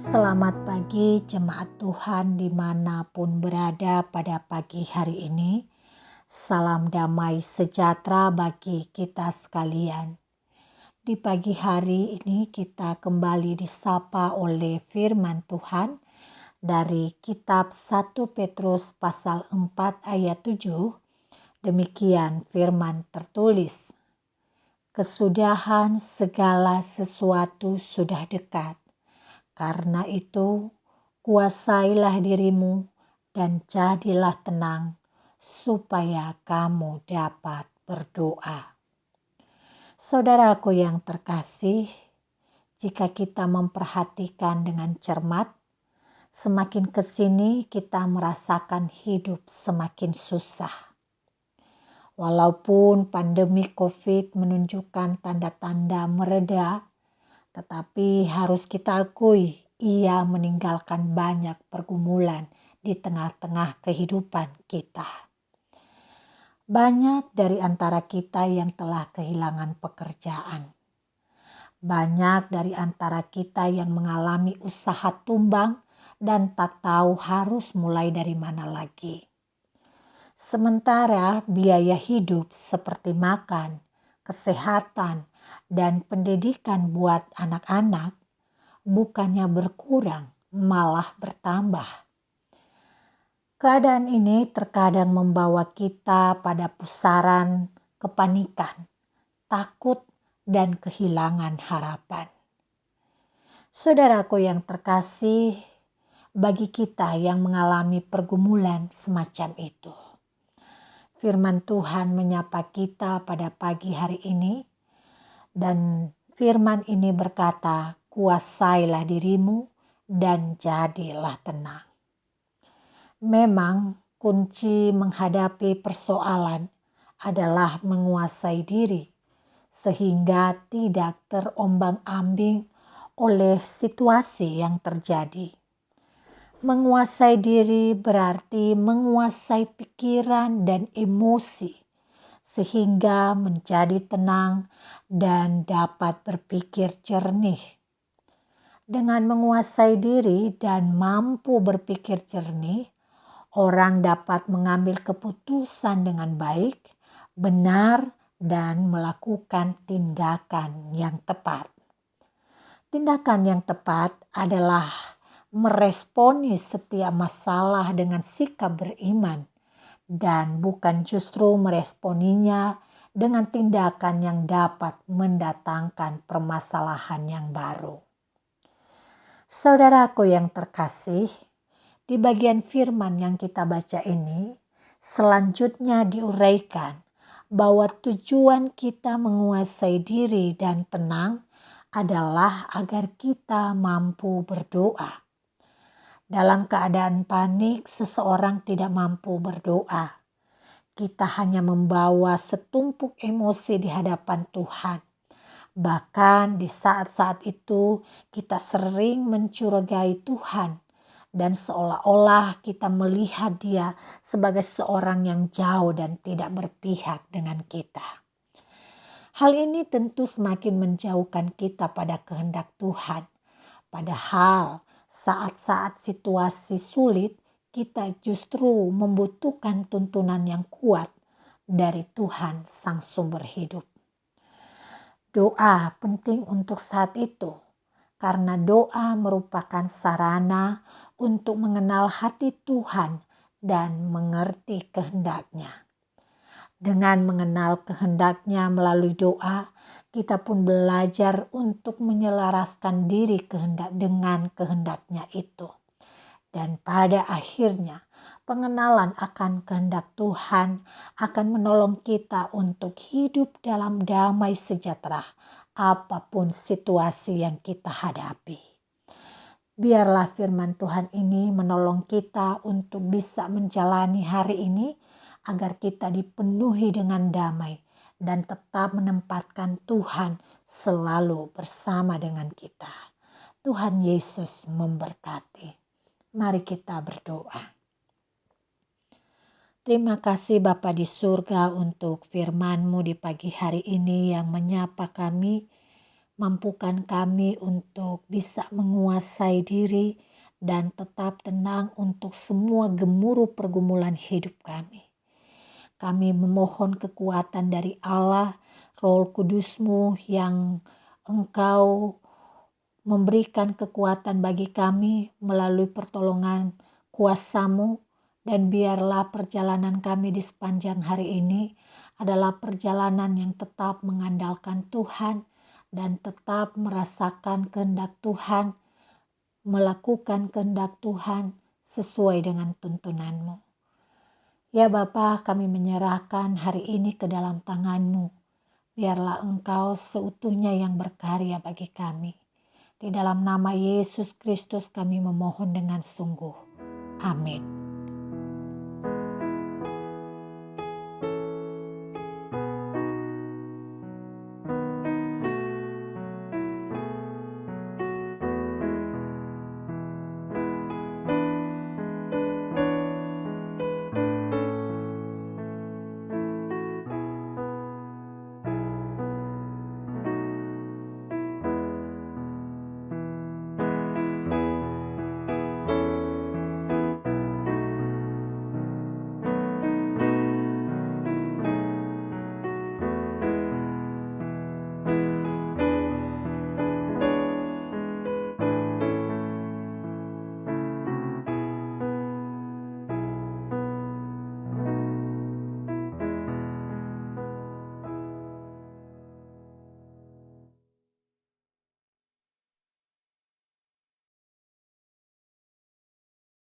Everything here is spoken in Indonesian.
Selamat pagi jemaat Tuhan dimanapun berada pada pagi hari ini. Salam damai sejahtera bagi kita sekalian. Di pagi hari ini kita kembali disapa oleh firman Tuhan dari kitab 1 Petrus pasal 4 ayat 7. Demikian firman tertulis. Kesudahan segala sesuatu sudah dekat. Karena itu, kuasailah dirimu dan jadilah tenang, supaya kamu dapat berdoa. Saudaraku yang terkasih, jika kita memperhatikan dengan cermat, semakin kesini kita merasakan hidup semakin susah. Walaupun pandemi COVID menunjukkan tanda-tanda mereda, tetapi harus kita akui, ia meninggalkan banyak pergumulan di tengah-tengah kehidupan kita. Banyak dari antara kita yang telah kehilangan pekerjaan. Banyak dari antara kita yang mengalami usaha tumbang dan tak tahu harus mulai dari mana lagi. Sementara biaya hidup seperti makan, kesehatan, dan pendidikan buat anak-anak bukannya berkurang, malah bertambah. Keadaan ini terkadang membawa kita pada pusaran kepanikan, takut, dan kehilangan harapan. Saudaraku yang terkasih, bagi kita yang mengalami pergumulan semacam itu, firman Tuhan menyapa kita pada pagi hari ini, dan firman ini berkata, kuasailah dirimu dan jadilah tenang. Memang kunci menghadapi persoalan adalah menguasai diri, sehingga tidak terombang-ambing oleh situasi yang terjadi. Menguasai diri berarti menguasai pikiran dan emosi, sehingga menjadi tenang dan dapat berpikir jernih. Dengan menguasai diri dan mampu berpikir jernih, orang dapat mengambil keputusan dengan baik, benar, dan melakukan tindakan yang tepat. Tindakan yang tepat adalah meresponi setiap masalah dengan sikap beriman, dan bukan justru meresponinya dengan tindakan yang dapat mendatangkan permasalahan yang baru. Saudaraku yang terkasih, di bagian firman yang kita baca ini, selanjutnya diuraikan bahwa tujuan kita menguasai diri dan tenang adalah agar kita mampu berdoa. Dalam keadaan panik, seseorang tidak mampu berdoa. Kita hanya membawa setumpuk emosi di hadapan Tuhan. Bahkan di saat-saat itu kita sering mencurigai Tuhan dan seolah-olah kita melihat Dia sebagai seorang yang jauh dan tidak berpihak dengan kita. Hal ini tentu semakin menjauhkan kita pada kehendak Tuhan. Padahal saat-saat situasi sulit, kita justru membutuhkan tuntunan yang kuat dari Tuhan Sang Sumber Hidup. Doa penting untuk saat itu, karena doa merupakan sarana untuk mengenal hati Tuhan dan mengerti kehendak-Nya. Dengan mengenal kehendak-Nya melalui doa, kita pun belajar untuk menyelaraskan diri dengan kehendak-Nya itu. Dan pada akhirnya, pengenalan akan kehendak Tuhan akan menolong kita untuk hidup dalam damai sejahtera apapun situasi yang kita hadapi. Biarlah firman Tuhan ini menolong kita untuk bisa menjalani hari ini agar kita dipenuhi dengan damai dan tetap menempatkan Tuhan selalu bersama dengan kita. Tuhan Yesus memberkati. Mari kita berdoa. Terima kasih Bapa di surga untuk firman-Mu di pagi hari ini yang menyapa kami Mampukan kami untuk bisa menguasai diri dan tetap tenang untuk semua gemuruh pergumulan hidup kami. Kami memohon kekuatan dari Allah, Roh Kudus-Mu yang Engkau memberikan kekuatan bagi kami melalui pertolongan kuasa-Mu, dan biarlah perjalanan kami di sepanjang hari ini adalah perjalanan yang tetap mengandalkan Tuhan dan tetap merasakan kehendak Tuhan, melakukan kehendak Tuhan sesuai dengan tuntunan-Mu. Ya Bapa, kami menyerahkan hari ini ke dalam tangan-Mu. Biarlah Engkau seutuhnya yang berkarya bagi kami. Di dalam nama Yesus Kristus kami memohon dengan sungguh. Amin.